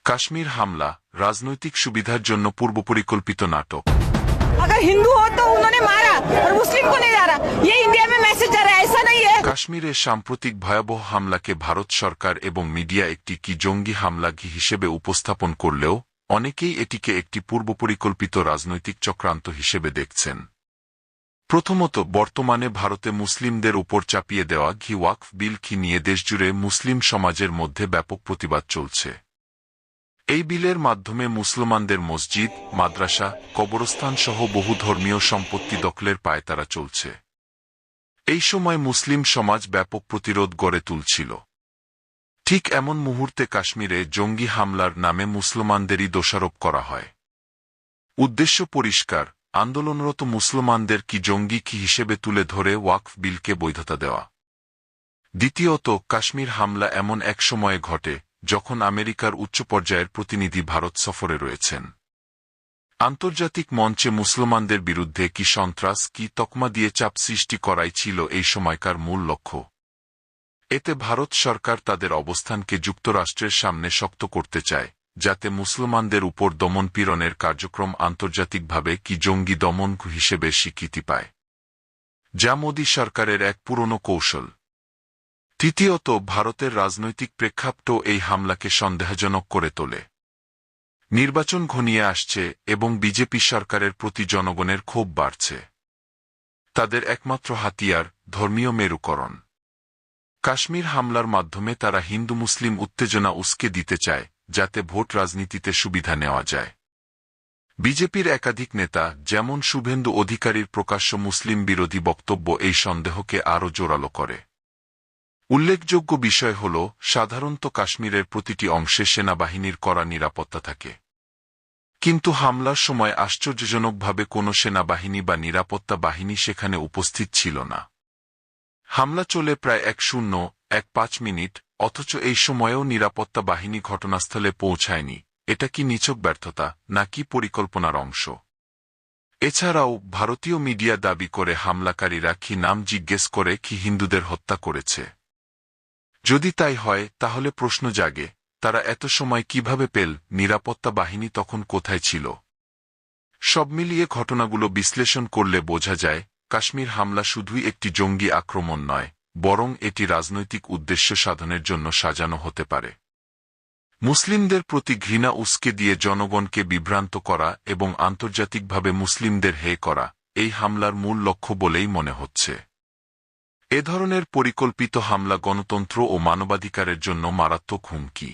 কাশ্মীর হামলা রাজনৈতিক সুবিধার জন্য পূর্বপরিকল্পিত নাটক। अगर हिंदू हो तो उन्होंने मारा और मुस्लिम को नहीं मारा, ये इंडिया में मैसेज जा रहा है, ऐसा नहीं है। কাশ্মীরে সাম্প্রতিক ভয়াবহ হামলাকে ভারত সরকার এবং মিডিয়া একটি কি জঙ্গি হামলা হিসেবে উপস্থাপন করলেও অনেকেই এটিকে একটি পূর্বপরিকল্পিত রাজনৈতিক চক্রান্ত হিসেবে দেখছেন। প্রথমত, বর্তমানে ভারতে মুসলিমদের উপর চাপিয়ে দেওয়া ওয়াকফ বিল নিয়ে দেশজুড়ে মুসলিম সমাজের মধ্যে ব্যাপক প্রতিবাদ চলছে। এই বিলের মাধ্যমে মুসলমানদের মসজিদ, মাদ্রাসা, কবরস্থান সহ বহু ধর্মীয় সম্পত্তি দখলের পায়তারা চলছে। এই সময় মুসলিম সমাজ ব্যাপক প্রতিরোধ গড়ে তুলছিল। ঠিক এমন মুহূর্তে কাশ্মীরে জঙ্গি হামলার নামে মুসলমানদেরই দোষারোপ করা হয়। উদ্দেশ্য পরিষ্কার, আন্দোলনরত মুসলমানদের জঙ্গি হিসেবে তুলে ধরে ওয়াকফ বিলকে বৈধতা দেওয়া। দ্বিতীয়ত, কাশ্মীর হামলা এমন এক সময়ে ঘটে যখন আমেরিকার উচ্চ পর্যায়ের প্রতিনিধি ভারত সফরে রয়েছেন। আন্তর্জাতিক মঞ্চে মুসলমানদের বিরুদ্ধে সন্ত্রাস তকমা দিয়ে চাপ সৃষ্টি করাই ছিল এই সময়কার মূল লক্ষ্য। এতে ভারত সরকার তাদের অবস্থানকে যুক্তরাষ্ট্রের সামনে শক্ত করতে চায়, যাতে মুসলমানদের উপর দমনপীড়নের কার্যক্রম আন্তর্জাতিকভাবে জঙ্গি দমন হিসেবে স্বীকৃতি পায়, যা মোদী সরকারের এক পুরনো কৌশল। তৃতীয়ত, ভারতের রাজনৈতিক প্রেক্ষাপট এই হামলাকে সন্দেহজনক করে তোলে। নির্বাচন ঘনিয়ে আসছে এবং বিজেপি সরকারের প্রতি জনগণের ক্ষোভ বাড়ছে। তাদের একমাত্র হাতিয়ার ধর্মীয় মেরুকরণ। কাশ্মীর হামলার মাধ্যমে তারা হিন্দু মুসলিম উত্তেজনা উস্কে দিতে চায়, যাতে ভোট রাজনীতিতে সুবিধা নেওয়া যায়। বিজেপির একাধিক নেতা যেমন শুভেন্দু অধিকারীর প্রকাশ্য মুসলিম বিরোধী বক্তব্য এই সন্দেহকে আরও জোরালো করে। উল্লেখযোগ্য বিষয় হল, সাধারণত কাশ্মীরের প্রতিটি অংশে সেনাবাহিনীর কড়া নিরাপত্তা থাকে, কিন্তু হামলার সময় আশ্চর্যজনকভাবে কোনো সেনাবাহিনী বা নিরাপত্তা বাহিনী সেখানে উপস্থিত ছিল না। হামলা চলে প্রায় 1:05 মিনিট, অথচ এই সময়েও নিরাপত্তা বাহিনী ঘটনাস্থলে পৌঁছায়নি। এটা কি নিছক ব্যর্থতা নাকি পরিকল্পনার অংশ? এছাড়াও ভারতীয় মিডিয়া দাবি করে হামলাকারীরা নাম জিজ্ঞেস করে হিন্দুদের হত্যা করেছে। যদি তাই হয়, তাহলে প্রশ্ন জাগে, তারা এত সময় কিভাবে পেল? নিরাপত্তা বাহিনী তখন কোথায় ছিল? সব মিলিয়ে ঘটনাগুলো বিশ্লেষণ করলে বোঝা যায়, কাশ্মীর হামলা শুধুই একটি জঙ্গি আক্রমণ নয়, বরং এটি রাজনৈতিক উদ্দেশ্য সাধনের জন্য সাজানো হতে পারে। মুসলিমদের প্রতি ঘৃণা উস্কে দিয়ে জনগণকে বিভ্রান্ত করা এবং আন্তর্জাতিকভাবে মুসলিমদের হেয় করা এই হামলার মূল লক্ষ্য বলেই মনে হচ্ছে। এ ধরনের পরিকল্পিত হামলা গণতন্ত্র ও মানবাধিকারের জন্য মারাত্মক হুমকি।